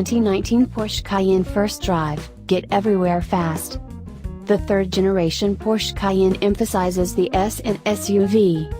2019 Porsche Cayenne First Drive, get everywhere fast. The third generation Porsche Cayenne emphasizes the S in SUV.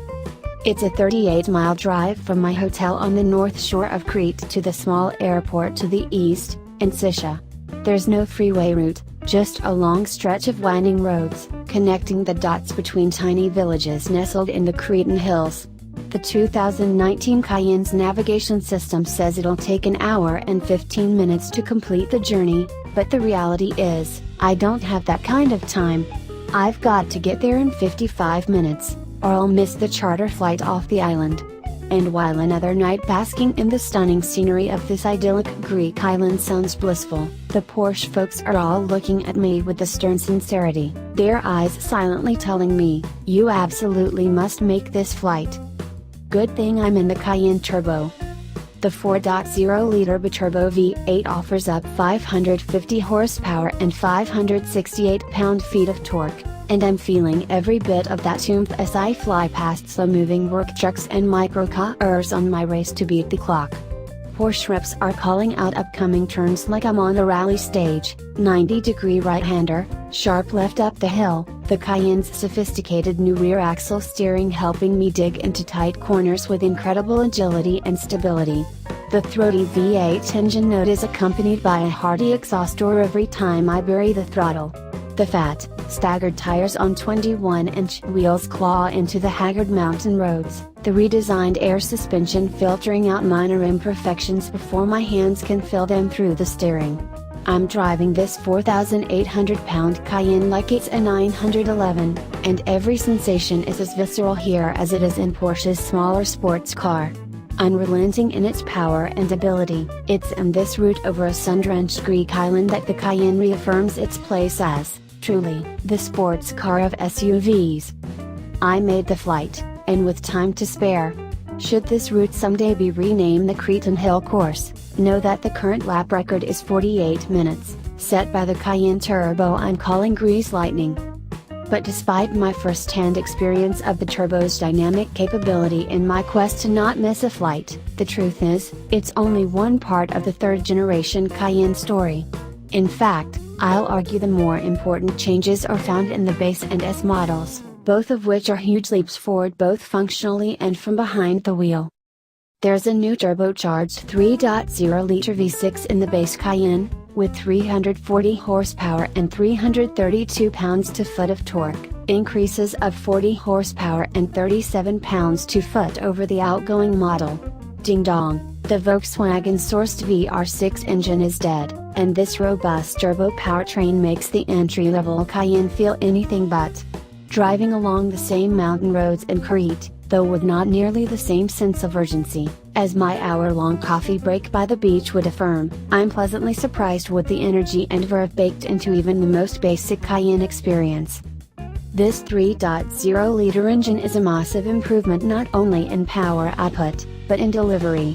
It's a 38-mile drive from my hotel on the north shore of Crete to the small airport to the east, in Siccia. There's no freeway route, just a long stretch of winding roads, connecting the dots between tiny villages nestled in the Cretan hills. The 2019 Cayenne's navigation system says it'll take an hour and 15 minutes to complete the journey, but the reality is, I don't have that kind of time. I've got to get there in 55 minutes, or I'll miss the charter flight off the island. And while another night basking in the stunning scenery of this idyllic Greek island sounds blissful, the Porsche folks are all looking at me with a stern sincerity, their eyes silently telling me, you absolutely must make this flight. Good thing I'm in the Cayenne Turbo. The 4.0-liter biturbo V8 offers up 550 horsepower and 568 pound-feet of torque, and I'm feeling every bit of that oomph as I fly past slow-moving work trucks and microcars on my race to beat the clock. Porsche reps are calling out upcoming turns like I'm on the rally stage, 90-degree right-hander, sharp left up the hill, the Cayenne's sophisticated new rear axle steering helping me dig into tight corners with incredible agility and stability. The throaty V8 engine note is accompanied by a hearty exhaust roar every time I bury the throttle. The fat, staggered tires on 21-inch wheels claw into the haggard mountain roads, the redesigned air suspension filtering out minor imperfections before my hands can feel them through the steering. I'm driving this 4,800-pound Cayenne like it's a 911, and every sensation is as visceral here as it is in Porsche's smaller sports car. Unrelenting in its power and ability, it's in this route over a sun-drenched Greek island that the Cayenne reaffirms its place as, truly, the sports car of SUVs. I made the flight, and with time to spare. Should this route someday be renamed the Cretan Hill Course, know that the current lap record is 48 minutes, set by the Cayenne Turbo I'm calling Grease Lightning. But despite my first-hand experience of the Turbo's dynamic capability in my quest to not miss a flight, the truth is, it's only one part of the third-generation Cayenne story. In fact, I'll argue the more important changes are found in the base and S models, both of which are huge leaps forward both functionally and from behind the wheel. There's a new turbocharged 3.0-liter V6 in the base Cayenne, with 340 horsepower and 332 pounds-to-foot of torque, increases of 40 horsepower and 37 pounds-to-foot over the outgoing model. Ding dong, the Volkswagen-sourced VR6 engine is dead, and this robust turbo powertrain makes the entry-level Cayenne feel anything but. Driving along the same mountain roads in Crete, though with not nearly the same sense of urgency, as my hour-long coffee break by the beach would affirm, I'm pleasantly surprised with the energy and verve baked into even the most basic Cayenne experience. This 3.0-liter engine is a massive improvement not only in power output, but in delivery.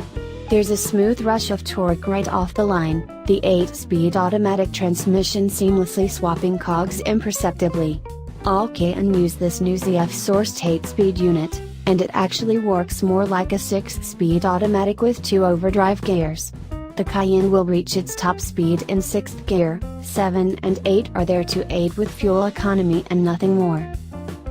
There's a smooth rush of torque right off the line, the 8-speed automatic transmission seamlessly swapping cogs imperceptibly. All Cayenne use this new ZF-sourced 8-speed unit, and it actually works more like a 6-speed automatic with 2 overdrive gears. The Cayenne will reach its top speed in 6th gear, 7 and 8 are there to aid with fuel economy and nothing more.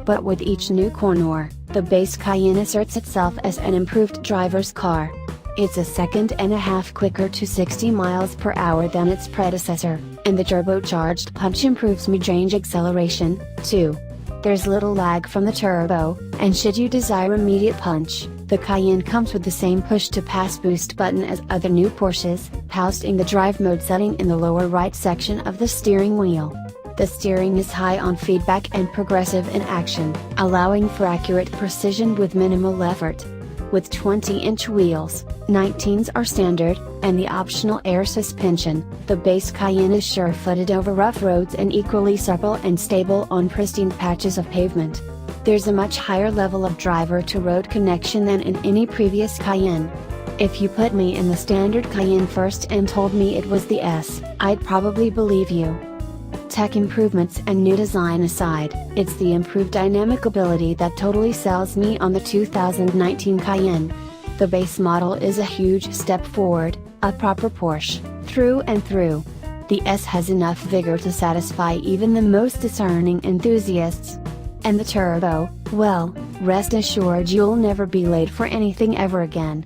But with each new corner, the base Cayenne asserts itself as an improved driver's car. It's a second and a half quicker to 60 miles per hour than its predecessor, and the turbocharged punch improves mid-range acceleration, too. There's little lag from the turbo, and should you desire immediate punch, the Cayenne comes with the same push-to-pass boost button as other new Porsches, housed in the drive mode setting in the lower right section of the steering wheel. The steering is high on feedback and progressive in action, allowing for accurate precision with minimal effort. With 20-inch wheels, 19s are standard, and the optional air suspension, the base Cayenne is sure-footed over rough roads and equally supple and stable on pristine patches of pavement. There's a much higher level of driver-to-road connection than in any previous Cayenne. If you put me in the standard Cayenne first and told me it was the S, I'd probably believe you. Tech improvements and new design aside, it's the improved dynamic ability that totally sells me on the 2019 Cayenne. The base model is a huge step forward, A proper Porsche, through and through. The S has enough vigor to satisfy even the most discerning enthusiasts. And the turbo, well, rest assured you'll never be late for anything ever again.